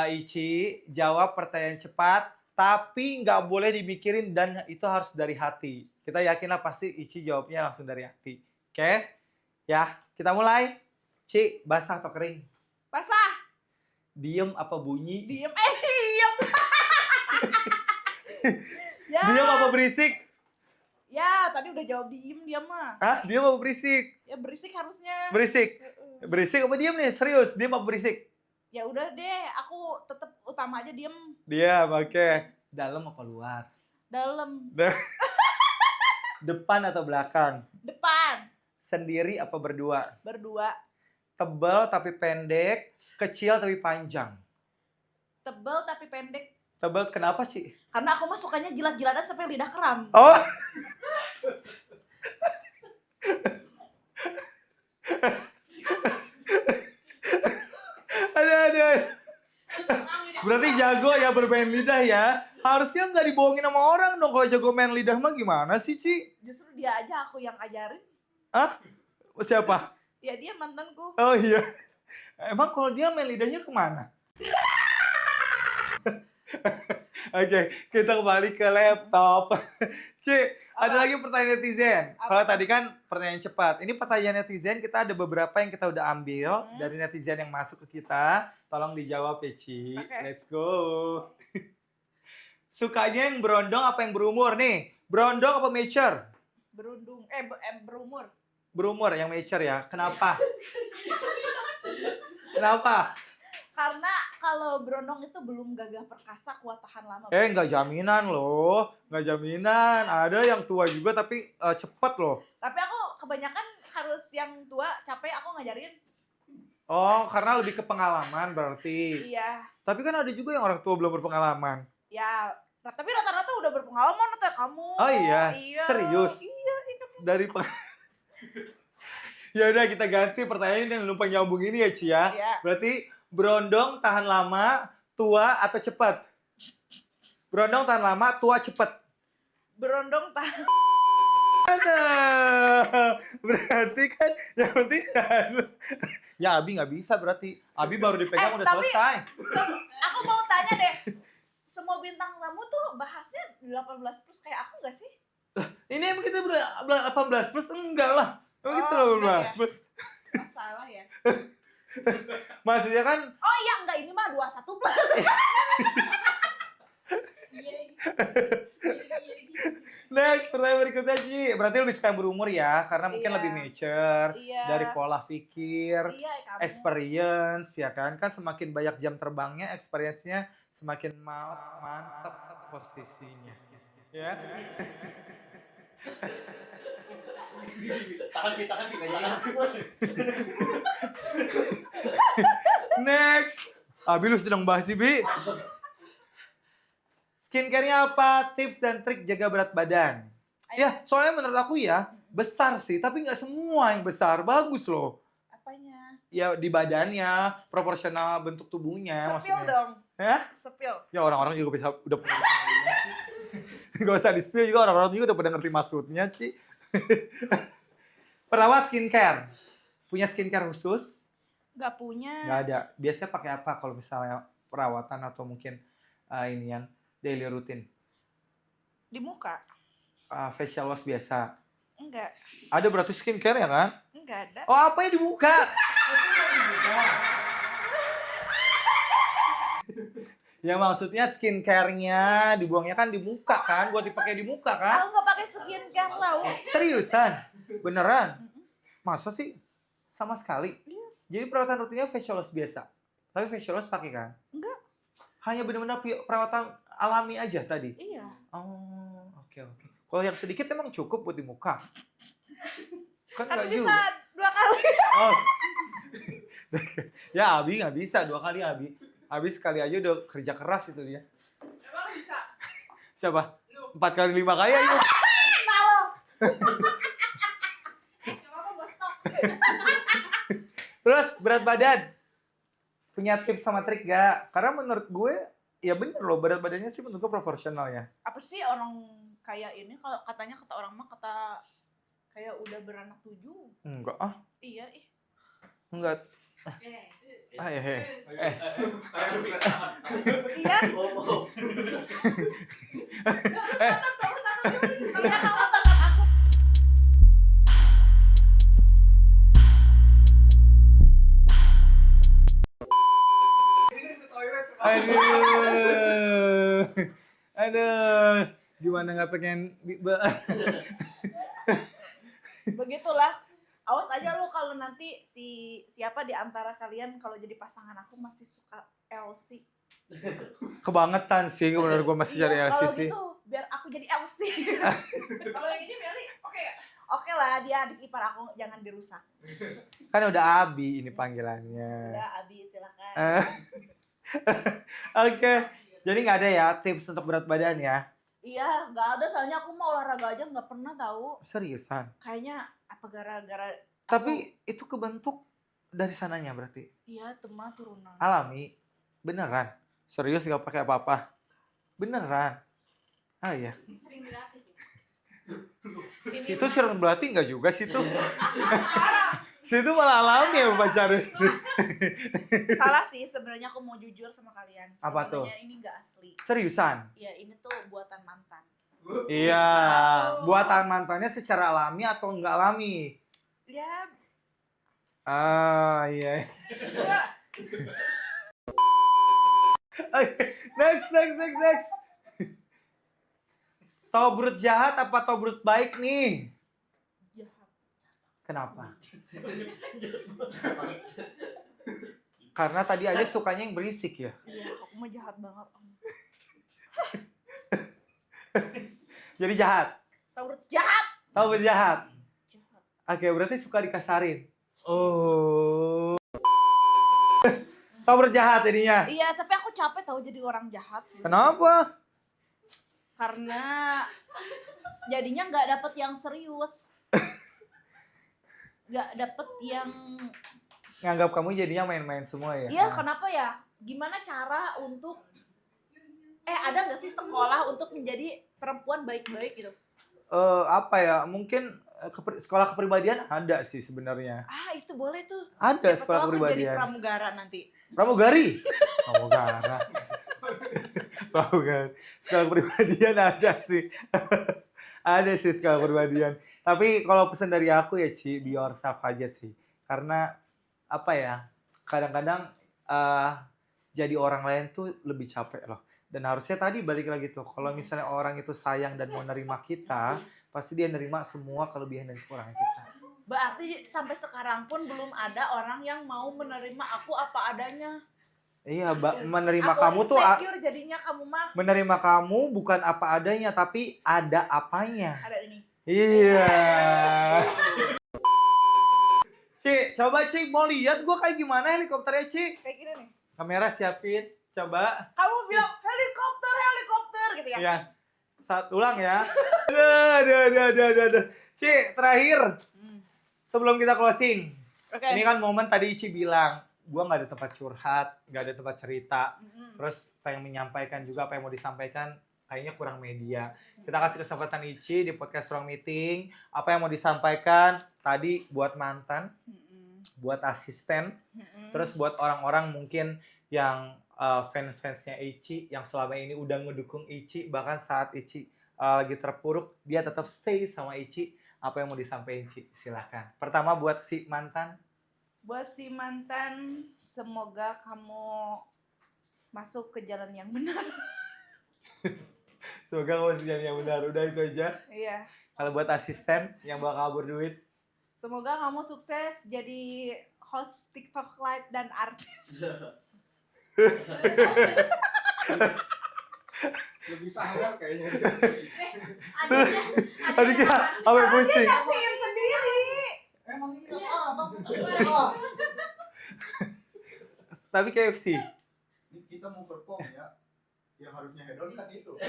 Speaker 2: Ici jawab pertanyaan cepat, tapi nggak boleh dipikirin dan itu harus dari hati. Kita yakinlah pasti Ici jawabnya langsung dari hati. Oke? Ya, kita mulai. Ci, basah atau kering?
Speaker 1: Basah.
Speaker 2: Diem apa bunyi?
Speaker 1: Diem. Diem. Ya.
Speaker 2: Diem apa berisik?
Speaker 1: Ya, tadi udah jawab diem dia mah.
Speaker 2: Hah? Diem apa berisik?
Speaker 1: Ya berisik harusnya.
Speaker 2: Berisik. Berisik apa diem nih? Serius, diem apa berisik?
Speaker 1: Ya udah deh, aku tetap utama aja diem.
Speaker 2: Diem, oke. Dalam apa luar?
Speaker 1: Dalam.
Speaker 2: Depan atau belakang?
Speaker 1: Depan.
Speaker 2: Sendiri apa berdua?
Speaker 1: Berdua.
Speaker 2: Tebal tapi pendek, kecil tapi panjang.
Speaker 1: Tebal tapi pendek.
Speaker 2: Tebal kenapa sih?
Speaker 1: Karena aku mah sukanya jilat-jilatan sampai lidah kram.
Speaker 2: Oh. Aduh. Berarti jago ya bermain lidah ya. Harusnya nggak dibohongin sama orang dong. Kalau jago main lidah mah gimana sih, Ci?
Speaker 1: Justru dia aja aku yang ajarin.
Speaker 2: Hah? Siapa?
Speaker 1: Ya dia mantanku.
Speaker 2: Oh iya. Emang kalau dia main lidahnya kemana? Oke, kita kembali ke laptop. Ci, ada lagi pertanyaan netizen. Kalau tadi kan pertanyaan cepat. Ini pertanyaan netizen, kita ada beberapa yang kita udah ambil dari netizen yang masuk ke kita. Tolong dijawab ya, Ci.
Speaker 1: Okay.
Speaker 2: Let's go. Sukanya yang berondong apa yang berumur? Nih, berondong apa mature?
Speaker 1: Berundung. Berumur.
Speaker 2: Berumur, yang mature ya. Kenapa? Kenapa?
Speaker 1: Karena kalau berondong itu belum gagah perkasa, kuat tahan lama.
Speaker 2: Nggak jaminan loh. Nggak jaminan. Ada yang tua juga tapi cepet loh.
Speaker 1: Tapi aku kebanyakan harus yang tua, capek aku ngajarin.
Speaker 2: Oh, karena lebih ke pengalaman berarti.
Speaker 1: Iya.
Speaker 2: Tapi kan ada juga yang orang tua belum berpengalaman.
Speaker 1: Ya, tapi rata-rata udah berpengalaman kayak kamu.
Speaker 2: Oh iya? Serius?
Speaker 1: Iya.
Speaker 2: Dari Ya udah kita ganti pertanyaan yang lupa nyambung ini ya, Ci ya.
Speaker 1: Iya.
Speaker 2: Berarti berondong tahan lama, tua atau cepat? Berondong tahan lama, tua cepat.
Speaker 1: Berondong tahan.
Speaker 2: Berarti kan yang penting ya Abi nggak bisa berarti. Abi baru dipegang udah
Speaker 1: tapi
Speaker 2: selesai.
Speaker 1: Aku mau tanya deh. Semua bintang tamu tuh bahasnya 18 plus kayak aku gak sih?
Speaker 2: Ini emang kita 18 plus? Enggak lah. Emang kita
Speaker 1: enggak
Speaker 2: 18
Speaker 1: ya?
Speaker 2: plus.
Speaker 1: Masalah ya.
Speaker 2: Maksudnya kan
Speaker 1: Oh iya, enggak, ini mah 21 plus.
Speaker 2: next pertanyaan berikutnya Ci. Berarti lebih suka yang berumur ya, karena mungkin
Speaker 1: Iya.
Speaker 2: lebih mature,
Speaker 1: Iya.
Speaker 2: dari pola pikir,
Speaker 1: Iya, kamu.
Speaker 2: experience ya kan. Kan semakin banyak jam terbangnya, experience-nya semakin mantap posisinya. Ya.
Speaker 3: Tahan
Speaker 2: Next. Abi lu sedang bahas sih, Bi. Skincare-nya apa? Tips dan trik jaga berat badan. Ya, soalnya menurut aku ya, besar sih, tapi nggak semua yang besar. Bagus loh.
Speaker 1: Apanya?
Speaker 2: Ya, di badannya, proporsional bentuk tubuhnya
Speaker 1: Sepil
Speaker 2: maksudnya.
Speaker 1: dong.
Speaker 2: Hah?
Speaker 1: Sepil.
Speaker 2: Ya, orang-orang juga bisa udah pernah. Gak usah di-spill juga, orang-orang juga udah pada ngerti maksudnya, Ci. Perawat skincare. Punya skincare khusus?
Speaker 1: Nggak punya.
Speaker 2: Nggak ada. Biasanya pakai apa kalau misalnya perawatan atau mungkin inian daily routine?
Speaker 1: Di muka?
Speaker 2: Facial wash biasa.
Speaker 1: Enggak.
Speaker 2: Ada berarti skincare ya kan?
Speaker 1: Enggak ada.
Speaker 2: Oh, apa yang di muka? Ya maksudnya skincare-nya dibuangnya kan di muka kan, buat dipakai di muka kan?
Speaker 1: Aku nggak pakai skincare tau.
Speaker 2: Seriusan? Beneran? Masa sih? Sama sekali?
Speaker 1: Iya.
Speaker 2: Jadi perawatan rutinnya facial wash biasa? Tapi facial wash pakai kan?
Speaker 1: Enggak.
Speaker 2: Hanya benar-benar perawatan alami aja tadi?
Speaker 1: Iya.
Speaker 2: Oh, oke. Kalau yang sedikit emang cukup buat di muka? Kan
Speaker 1: Kan
Speaker 2: nggak
Speaker 1: bisa
Speaker 2: juga.
Speaker 1: 2 kali.
Speaker 2: Oh. Ya Abi nggak bisa 2 kali Abi. Abi sekali aja udah kerja keras itu dia.
Speaker 3: Emang bisa?
Speaker 2: Siapa? 4 kali 5 kali aja.
Speaker 1: Malu.
Speaker 3: Gak apa-apa, bos stop.
Speaker 2: Terus berat badan. Punya tips sama trik gak? Karena menurut gue, ya bener loh berat badannya sih menurut gue proporsional ya.
Speaker 1: Apa sih orang kayak ini kalau katanya kata orang mah kata kayak udah beranak 7.
Speaker 2: Enggak ah,
Speaker 1: Iya ih.
Speaker 2: enggak. Ah ya he.
Speaker 1: Iya.
Speaker 4: Oh.
Speaker 1: Iya kamu tetap aku.
Speaker 2: Aduh. Aduh. Gimana nggak pengen
Speaker 1: Begitulah. Awas aja lu kalau nanti siapa di antara kalian kalau jadi pasangan aku masih suka LC.
Speaker 2: kebangetan sih menurut gue masih cari
Speaker 1: Iya,
Speaker 2: LC
Speaker 1: kalau
Speaker 2: sih.
Speaker 1: gitu biar aku jadi LC.
Speaker 3: Kalau yang ini Meli, oke ya?
Speaker 1: Oke lah, dia adik ipar aku, jangan dirusak.
Speaker 2: Kan udah Abi ini panggilannya.
Speaker 1: Udah, Abi silakan.
Speaker 2: Oke. Jadi nggak ada ya tips untuk berat badan ya?
Speaker 1: Iya, nggak ada soalnya aku mau olahraga aja nggak pernah tahu.
Speaker 2: Seriusan.
Speaker 1: Kayaknya apa gara-gara
Speaker 2: Tapi itu kebentuk dari sananya berarti.
Speaker 1: iya tuh mah turunan.
Speaker 2: Alami. Beneran. Serius gak pakai apa-apa. Beneran. Ah iya.
Speaker 3: Sering dilatih.
Speaker 1: Ini
Speaker 2: Situ
Speaker 1: mah-
Speaker 2: sering berarti nggak juga situ. Situ malah alami ya pacarnya.
Speaker 1: salah sih sebenarnya aku mau jujur sama kalian.
Speaker 2: Apa tuh?
Speaker 1: Sebenarnya ini nggak asli.
Speaker 2: Seriusan.
Speaker 1: Iya, ini tuh buatan mantan.
Speaker 2: Iya. Buatan mantannya secara alami atau nggak alami?
Speaker 1: Ya,
Speaker 2: Ah iya. Oke, next. Tobrut jahat apa tobrut baik nih?
Speaker 1: jahat.
Speaker 2: Kenapa? Karena tadi aja sukanya yang berisik ya.
Speaker 1: Iya, aku mah jahat banget.
Speaker 2: Jadi jahat.
Speaker 1: Taurut jahat.
Speaker 2: Tobrut jahat.
Speaker 1: Jahat.
Speaker 2: Oke, berarti suka dikasarin. Oh. Tobrut jahat jadinya.
Speaker 1: Iya, tapi aku capek tahu jadi orang jahat sih.
Speaker 2: Kenapa?
Speaker 1: Karena jadinya nggak dapet yang serius. Nggak dapet yang
Speaker 2: Nganggap kamu jadinya main-main semua ya?
Speaker 1: iya, kenapa ya? Gimana cara untuk ada nggak sih sekolah untuk menjadi perempuan baik-baik gitu?
Speaker 2: Apa ya? Mungkin sekolah kepribadian ada sih sebenarnya.
Speaker 1: Ah, itu boleh tuh.
Speaker 2: Ada
Speaker 1: Siapa
Speaker 2: sekolah
Speaker 1: tahu aku jadi
Speaker 2: kepribadian.
Speaker 1: pramugara nanti.
Speaker 2: Pramugari. Pramugara. Pramugari. Sekolah kepribadian ada sih. Ada sih sekolah kepribadian. Tapi kalau pesan dari aku ya Ci, be yourself aja sih. Karena apa ya? Kadang-kadang jadi orang lain tuh lebih capek loh. Dan harusnya tadi balik lagi tuh, kalau misalnya orang itu sayang dan mau nerima kita, pasti dia nerima semua kelebihan dan kekurangan kita.
Speaker 1: Berarti sampai sekarang pun belum ada orang yang mau menerima aku apa adanya.
Speaker 2: Iya, menerima
Speaker 1: Aku
Speaker 2: kamu tuh
Speaker 1: insecure jadinya kamu mah
Speaker 2: menerima kamu bukan apa adanya tapi ada apanya.
Speaker 1: ada ini.
Speaker 2: Iya. Ci, coba Ci mau lihat gua kayak gimana helikopternya Ci.
Speaker 1: Kayak gini nih.
Speaker 2: Kamera siapin, coba.
Speaker 1: Kamu bilang helikopter gitu ya.
Speaker 2: Iya. Ulang ya. Aduh. Ci, terakhir sebelum kita closing.
Speaker 1: Oke.
Speaker 2: Ini kan momen tadi Ici bilang, gua nggak ada tempat curhat, nggak ada tempat cerita. Terus pengen menyampaikan juga apa yang mau disampaikan, kayaknya kurang media. Kita kasih kesempatan Ici di podcast Ruang Meeting. Apa yang mau disampaikan tadi buat mantan, buat asisten, terus buat orang-orang mungkin yang fans-fansnya Ici yang selama ini udah ngedukung Ici, bahkan saat Ici lagi terpuruk, dia tetap stay sama Ici. Apa yang mau disampaikan Ci? Silahkan. Pertama buat si mantan.
Speaker 1: Buat si mantan, semoga kamu masuk ke jalan yang benar.
Speaker 2: Semoga kamu jalan yang benar. Udah itu aja.
Speaker 1: Iya.
Speaker 2: Kalau buat asisten yang bakal kabur duit.
Speaker 1: Semoga kamu sukses jadi host TikTok live dan artis.
Speaker 4: Lebih sangar kayaknya.
Speaker 3: Adiknya
Speaker 2: Adiknya, apa yang pusing?
Speaker 1: Kasihin sendiri.
Speaker 2: tapi KFC.
Speaker 4: Ini kita mau perform ya. Yang harusnya head on kan itu.
Speaker 2: Eh.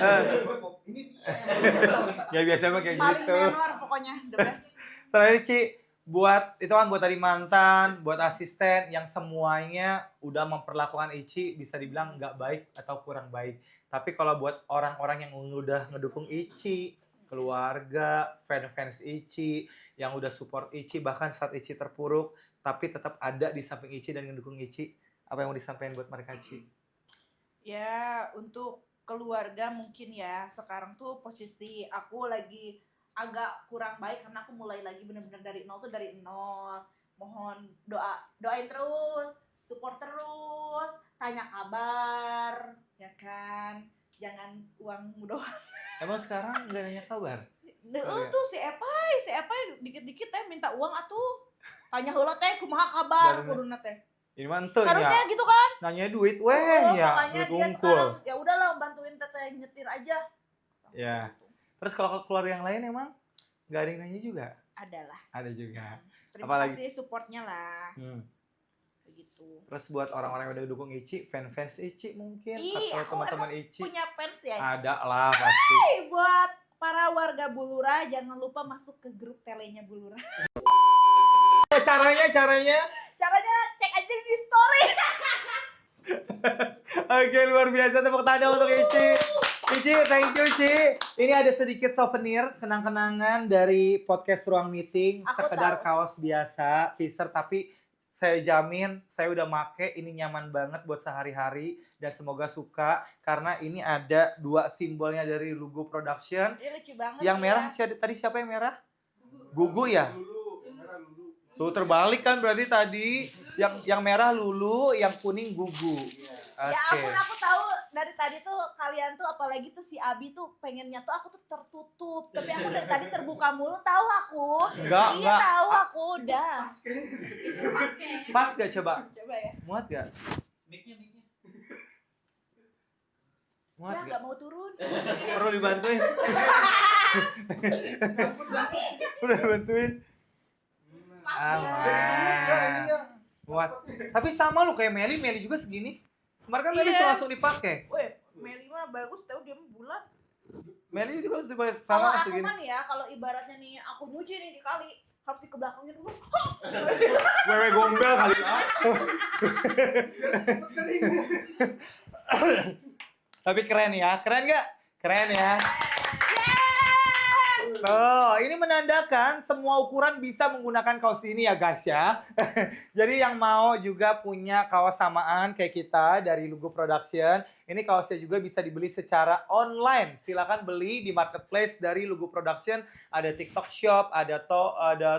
Speaker 4: Ini dia yang harus head on.
Speaker 2: Ya biasanya mah kayak
Speaker 1: Paling
Speaker 2: gitu.
Speaker 1: menor pokoknya, the best.
Speaker 2: Terakhir Ci, buat itu kan buat tadi mantan, buat asisten yang semuanya udah memperlakukan Ici bisa dibilang nggak baik atau kurang baik. Tapi kalau buat orang-orang yang udah ngedukung Ici, keluarga, fans-fans Ici, yang udah support Ici bahkan saat Ici terpuruk, tapi tetap ada di samping Ici dan ngedukung Ici, apa yang mau disampaikan buat mereka Ci?
Speaker 1: Ya, untuk keluarga mungkin ya, sekarang tuh posisi aku lagi agak kurang baik karena aku mulai lagi bener-bener dari nol tuh dari nol. Mohon doain terus, support terus, tanya kabar, ya kan. Jangan uangmu doang.
Speaker 2: Emang sekarang nggak nanya kabar?
Speaker 1: Oh, tuh si Epai dikit-dikit teh minta uang atuh. Tanya heula teh kumaha kabar
Speaker 2: Baru-
Speaker 1: kuduna teh.
Speaker 2: Ini mantu
Speaker 1: Harusnya
Speaker 2: ya,
Speaker 1: gitu kan.
Speaker 2: nanya duit, weh
Speaker 1: Oh,
Speaker 2: ya,
Speaker 1: makanya
Speaker 2: duit
Speaker 1: dia
Speaker 2: unggul.
Speaker 1: sekarang ya udahlah bantuin teteh nyetir aja.
Speaker 2: Ya. Terus kalau ke keluarga yang lain emang nggak ada yang nanya juga?
Speaker 1: Adalah.
Speaker 2: Ada juga.
Speaker 1: Terima
Speaker 2: Apalagi?
Speaker 1: kasih supportnya lah. Begitu.
Speaker 2: Terus buat orang-orang yang udah dukung Ici, fans Ici mungkin
Speaker 1: Iya,
Speaker 2: atau teman-teman Ici,
Speaker 1: Punya fans ya.
Speaker 2: ada lah pasti.
Speaker 1: Hey, buat para warga Bulura jangan lupa masuk ke grup telenya Bulura.
Speaker 2: Caranya
Speaker 1: Caranya cek aja di story.
Speaker 2: Oke, luar biasa, tepuk tangan untuk Ici. Ici, thank you Ici. Ini ada sedikit souvenir, kenang-kenangan dari podcast Ruang Meeting.
Speaker 1: Aku
Speaker 2: Sekedar
Speaker 1: tahu.
Speaker 2: kaos biasa, teaser, tapi saya jamin saya udah make, ini nyaman banget buat sehari-hari. Dan semoga suka, karena ini ada 2 simbolnya dari Lugu Production.
Speaker 1: Ini lucu banget.
Speaker 2: Yang
Speaker 1: ya.
Speaker 2: merah, tadi siapa yang merah? Gugu ya? Tuh terbalik kan berarti tadi. Yang merah Lulu, yang kuning Gugu.
Speaker 1: Ya
Speaker 2: Oke.
Speaker 1: ampun, aku tahu dari tadi tuh kalian tuh apalagi tuh si Abi tuh pengennya tuh aku tuh tertutup. Tapi aku dari tadi terbuka mulu, tahu aku.
Speaker 2: Enggak,
Speaker 1: Iya
Speaker 2: enggak.
Speaker 1: tahu aku udah.
Speaker 3: Itu pas kayaknya.
Speaker 2: Pas gak coba?
Speaker 1: Coba ya.
Speaker 2: Muat gak? Muat
Speaker 1: Ya
Speaker 2: gak?
Speaker 1: nggak mau turun.
Speaker 2: Perlu dibantuin? Udah bantuin? Aman. Muat. Tapi sama lu kayak Meli juga segini. Kemarin kan Meli
Speaker 1: Iya.
Speaker 2: langsung dipakai.
Speaker 1: Weh, Meli mah bagus tahu dia mah bulat.
Speaker 2: Meli juga harus dipakai
Speaker 1: Kalau
Speaker 2: sama
Speaker 1: aku
Speaker 2: segini.
Speaker 1: kan ya, kalau ibaratnya nih aku nyuci nih di kali, harus di kebelakangnya dulu.
Speaker 2: Wewe gombel kali ya. Tapi keren ya, keren gak? Keren ya. Oh, ini menandakan semua ukuran bisa menggunakan kaos ini ya guys ya. Jadi yang mau juga punya kaos samaan kayak kita dari Lugu Production, ini kaosnya juga bisa dibeli secara online. Silakan beli di marketplace dari Lugu Production. Ada TikTok Shop, ada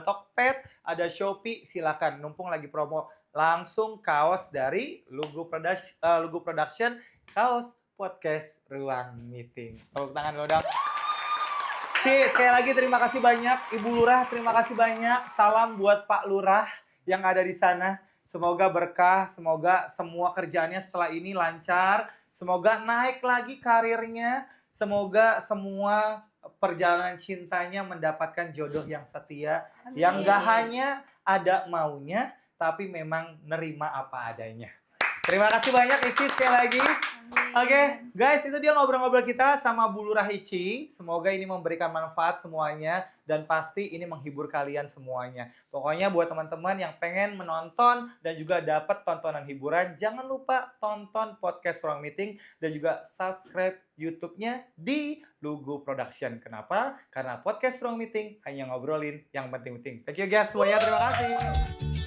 Speaker 2: Tokped, ada Shopee. Silakan, numpung lagi promo. Langsung kaos dari Lugu Production, kaos podcast Ruang Meeting. Tepuk tangan lo dong. Ci, sekali lagi terima kasih banyak. Ibu Lurah, terima kasih banyak. Salam buat Pak Lurah yang ada di sana. Semoga berkah, semoga semua kerjaannya setelah ini lancar. Semoga naik lagi karirnya. Semoga semua perjalanan cintanya mendapatkan jodoh yang setia.
Speaker 1: Amin.
Speaker 2: Yang gak hanya ada maunya, tapi memang nerima apa adanya. Terima kasih banyak Ici sekali lagi. Oke, guys, itu dia ngobrol-ngobrol kita sama Bu Lurah Ici. Semoga ini memberikan manfaat semuanya dan pasti ini menghibur kalian semuanya. Pokoknya buat teman-teman yang pengen menonton dan juga dapat tontonan hiburan, jangan lupa tonton podcast Ruang Meeting dan juga subscribe YouTube-nya di Lugu Production. Kenapa? Karena podcast Ruang Meeting hanya ngobrolin yang penting-penting. Thank you guys semuanya, terima kasih.